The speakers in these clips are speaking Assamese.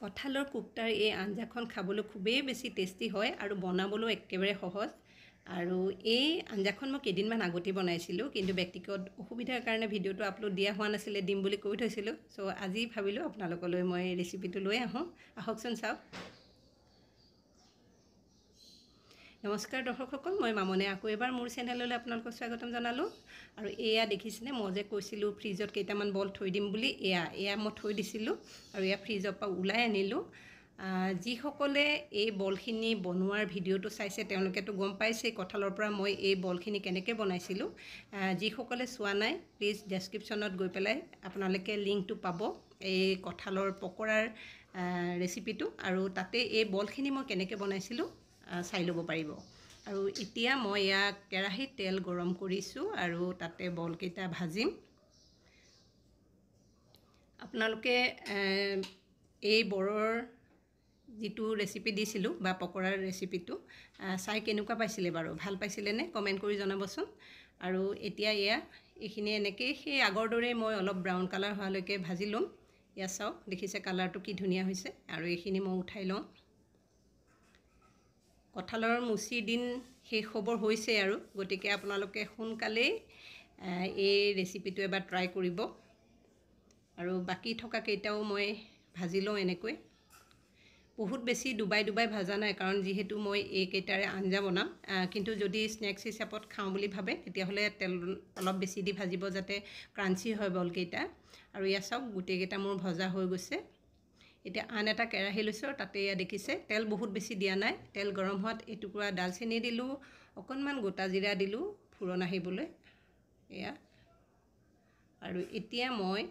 কঁঠালৰ কোপ্তাৰ এই আঞ্জাখন খাবলৈ খুবেই বেছি টেষ্টি হয় আৰু বনাবলৈও একেবাৰে সহজ। আৰু এই আঞ্জাখন মই কেইদিনমান আগতে বনাইছিলোঁ, কিন্তু ব্যক্তিগত অসুবিধাৰ কাৰণে ভিডিঅ'টো আপলোড দিয়া হোৱা নাছিলে, দিম বুলি কৈ থৈছিলোঁ। চ' আজি ভাবিলোঁ আপোনালোকলৈ মই ৰেচিপিটো লৈ আহোঁ, আহকচোন চাওক। নমস্কাৰ দৰ্শকসকল, মই মামনে আকৌ এবাৰ মোৰ চেনেললৈ আপোনালোকক স্বাগতম জনালোঁ। আৰু এয়া দেখিছেনে, মই যে কৈছিলোঁ ফ্ৰিজত কেইটামান বল থৈ দিম বুলি, এয়া মই থৈ দিছিলোঁ আৰু এয়া ফ্ৰিজৰ পৰা ওলাই আনিলোঁ। যিসকলে এই বলখিনি বনোৱাৰ ভিডিঅ'টো চাইছে তেওঁলোকেতো গম পাইছে কঁঠালৰ পৰা মই এই বলখিনি কেনেকৈ বনাইছিলোঁ। যিসকলে চোৱা নাই প্লিজ ডেছক্ৰিপশ্যনত গৈ পেলাই আপোনালোকে লিংকটো পাব এই কঁঠালৰ পকৰাৰ ৰেচিপিটো, আৰু তাতে এই বলখিনি মই কেনেকৈ বনাইছিলোঁ চাই ল'ব পাৰিব। আৰু এতিয়া মই ইয়াক কেৰাহীত তেল গৰম কৰিছোঁ আৰু তাতে বলকেইটা ভাজিম। আপোনালোকে এই বৰৰ যিটো ৰেচিপি দিছিলোঁ বা পকৰাৰ ৰেচিপিটো চাই কেনেকুৱা পাইছিলে বাৰু, ভাল পাইছিলেনে কমেণ্ট কৰি জনাবচোন। আৰু এতিয়া এইখিনি এনেকৈ সেই আগৰ দৰেই মই অলপ ব্ৰাউন কালাৰ হোৱালৈকে ভাজি ল'ম। এয়া চাওক, দেখিছে কালাৰটো কি ধুনীয়া হৈছে। আৰু এইখিনি মই উঠাই লওঁ। কঁঠালৰ মুচিৰ দিন শেষ হ'বৰ হৈছে আৰু, গতিকে আপোনালোকে সোনকালেই এই ৰেচিপিটো এবাৰ ট্ৰাই কৰিব। আৰু বাকী থকা কেইটাও মই ভাজি লওঁ এনেকৈ। বহুত বেছি ডুবাই ভাজা নাই, কাৰণ যিহেতু মই এইকেইটাৰে আঞ্জা বনাম। কিন্তু যদি স্নেক্স হিচাপত খাওঁ বুলি ভাবে তেতিয়াহ'লে তেল অলপ বেছি দি ভাজিব, যাতে ক্ৰাঞ্চি হয় বলকেইটা। আৰু এয়া চাওক, গোটেইকেইটা মোৰ ভজা হৈ গৈছে। এতিয়া আন এটা কেৰাহী লৈছোঁ, তাতে এয়া দেখিছে তেল বহুত বেছি দিয়া নাই। তেল গৰম হোৱাত এটুকুৰা ডালচেনি দিলোঁ, অকণমান গোটা জিৰা দিলোঁ ফুৰণ আহিবলৈ, এয়া। আৰু এতিয়া মই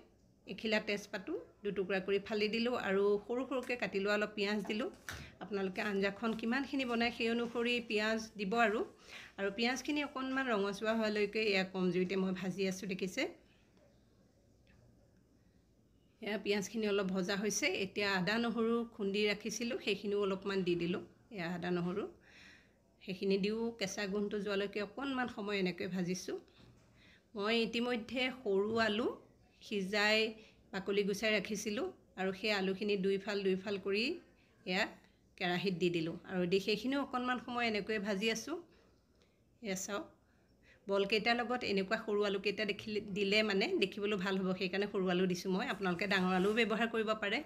এখিলা তেজপাতো দুটুকুৰা কৰি ফালি দিলোঁ আৰু সৰু সৰুকৈ কাটি লোৱা অলপ পিঁয়াজ দিলোঁ। আপোনালোকে আঞ্জাখন কিমানখিনি বনায় সেই অনুসৰি পিঁয়াজ দিব। আৰু পিঁয়াজখিনি অকণমান ৰঙচুৱা হোৱালৈকে এয়া কম জুইতে মই ভাজি আছোঁ, দেখিছে। এয়া পিঁয়াজখিনি অলপ ভজা হৈছে। এতিয়া আদা নহৰু খুন্দি ৰাখিছিলোঁ, সেইখিনিও অলপমান দি দিলোঁ। এয়া আদা নহৰু সেইখিনি দিও কেঁচা গোন্ধটো যোৱালৈকে অকণমান সময় এনেকৈ ভাজিছোঁ। মই ইতিমধ্যে সৰু আলু সিজাই বাকলি গুচাই ৰাখিছিলোঁ, আৰু সেই আলুখিনি দুই ফাল কৰি এয়া কেৰাহীত দি দিলোঁ। আৰু সেইখিনিও অকণমান সময় এনেকৈ ভাজি আছোঁ। এয়া চাওক, বলকেইটাৰ লগত এনেকুৱা সৰু আলুকেইটা দিলে মানে দেখিবলৈ ভাল হ'ব, সেইকাৰণে সৰু আলু দিছোঁ মই। আপোনালোকে ডাঙৰ আলুও ব্যৱহাৰ কৰিব পাৰে।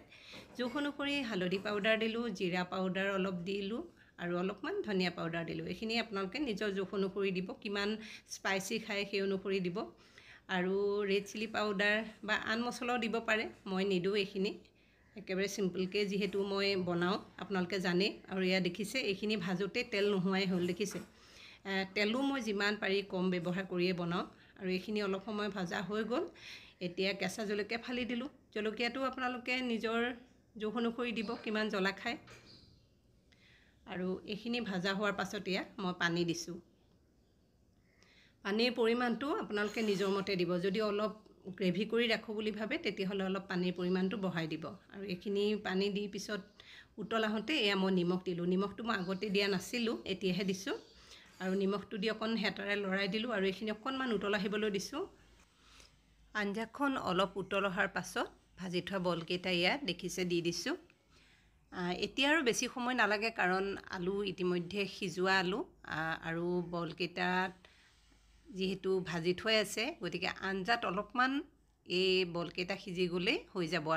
জোখ অনুসৰি হালধি পাউডাৰ দিলোঁ, জিৰা পাউডাৰ অলপ দিলোঁ আৰু অলপমান ধনিয়া পাউডাৰ দিলোঁ। এইখিনি আপোনালোকে নিজৰ জোখ অনুসৰি দিব, কিমান স্পাইচি খায় সেই অনুসৰি দিব। আৰু ৰেড চিলি পাউডাৰ বা আন মছলাও দিব পাৰে, মই নিদিওঁ এইখিনি। একেবাৰে চিম্পলকৈ যিহেতু মই বনাওঁ, আপোনালোকে জানে। আৰু এয়া দেখিছে, এইখিনি ভাজোঁতে তেল নোহোৱাই হ'ল, দেখিছে। তেলো মই যিমান পাৰি কম ব্যৱহাৰ কৰিয়ে বনাওঁ। আৰু এইখিনি অলপ সময় ভাজা হৈ গ'ল। এতিয়া কেঁচা জলকীয়া ফালি দিলোঁ। জলকীয়াটো আপোনালোকে নিজৰ জোখ অনুসৰি দিব, কিমান জ্বলা খায়। আৰু এইখিনি ভাজা হোৱাৰ পাছত এয়া মই পানী দিছোঁ। পানীৰ পৰিমাণটো আপোনালোকে নিজৰ মতে দিব। যদি অলপ গ্ৰেভি কৰি ৰাখোঁ বুলি ভাবে তেতিয়াহ'লে অলপ পানীৰ পৰিমাণটো বঢ়াই দিব। আৰু এইখিনি পানী দি পিছত উতল আহোঁতে এয়া মই নিমখ দিলোঁ। নিমখটো মই আগতে দিয়া নাছিলোঁ, এতিয়াহে দিছোঁ। আৰু নিমখটো দি অকণ হেতাৰে লৰাই দিলোঁ আৰু এইখিনি অকণমান উতল আহিবলৈ দিছোঁ। আঞ্জাখন অলপ উতল অহাৰ পাছত ভাজি থোৱা বলকেইটা ইয়াত দেখিছে দি দিছোঁ। এতিয়া আৰু বেছি সময় নালাগে, কাৰণ আলু ইতিমধ্যে সিজোৱা আলু, আৰু বলকেইটাত যিহেতু ভাজি থৈ আছে, গতিকে আঞ্জাত অলপমান এই বলকেইটা সিজি গ'লেই হৈ যাব।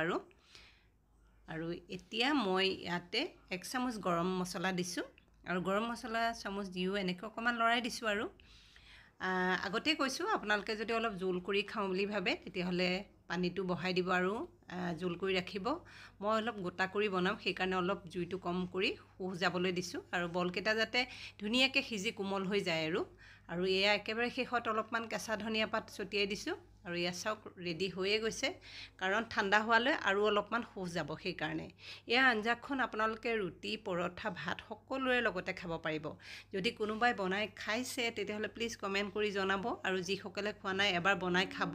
আৰু এতিয়া মই ইয়াতে 1 চামুচ গৰম মছলা দিছোঁ। আৰু গৰম মছলা চামুচ দিও এনেকৈ অকণমান লৰাই দিছোঁ। আৰু আগতে কৈছোঁ, আপোনালোকে যদি অলপ জোল কৰি খাওঁ বুলি ভাবে তেতিয়াহ'লে পানীটো বঢ়াই দিব আৰু জোল কৰি ৰাখিব। মই অলপ গোটা কৰি বনাম, সেইকাৰণে অলপ জুইটো কম কৰি শুহ যাবলৈ দিছোঁ। আৰু বলকেইটা যাতে ধুনীয়াকৈ সিজি কোমল হৈ যায়। আৰু এয়া একেবাৰে শেষত অলপমান কেঁচা ধনিয়া পাত ছটিয়াই দিছোঁ। আৰু এয়া চাওক, ৰেডি হৈয়ে গৈছে, কাৰণ ঠাণ্ডা হোৱালৈ আৰু অলপমান শুহ যাব, সেইকাৰণে। এয়া আঞ্জাখন আপোনালোকে ৰুটি, পৰঠা, ভাত সকলোৰে লগতে খাব পাৰিব। যদি কোনোবাই বনাই খাইছে তেতিয়াহ'লে প্লিজ কমেণ্ট কৰি জনাব। আৰু যিসকলে খোৱা নাই এবাৰ বনাই খাব,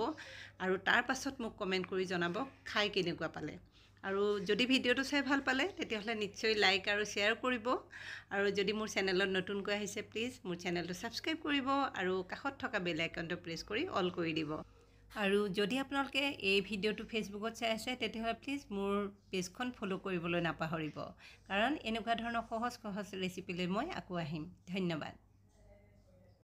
আৰু তাৰ পাছত মোক কমেণ্ট কৰি জনাব খাই কেনেকুৱা পালে। আৰু যদি ভিডিঅ'টো চাই ভাল পালে তেতিয়াহ'লে নিশ্চয় লাইক আৰু শ্বেয়াৰ কৰিব। আৰু যদি মোৰ চেনেলত নতুনকৈ আহিছে প্লিজ মোৰ চেনেলটো ছাবস্ক্ৰাইব কৰিব আৰু কাষত থকা বেল আইকনটো প্ৰেছ কৰি অল কৰি দিব। আৰু যদি আপোনালোকে এই ভিডিঅ'টো ফেচবুকত চাই আছে তেতিয়াহ'লে প্লিজ মোৰ পেজখন ফ'ল' কৰিবলৈ নাপাহৰিব কাৰণ এনেকুৱা ধৰণৰ সহজ ৰেচিপিলৈ মই আকৌ আহিম ধন্যবাদ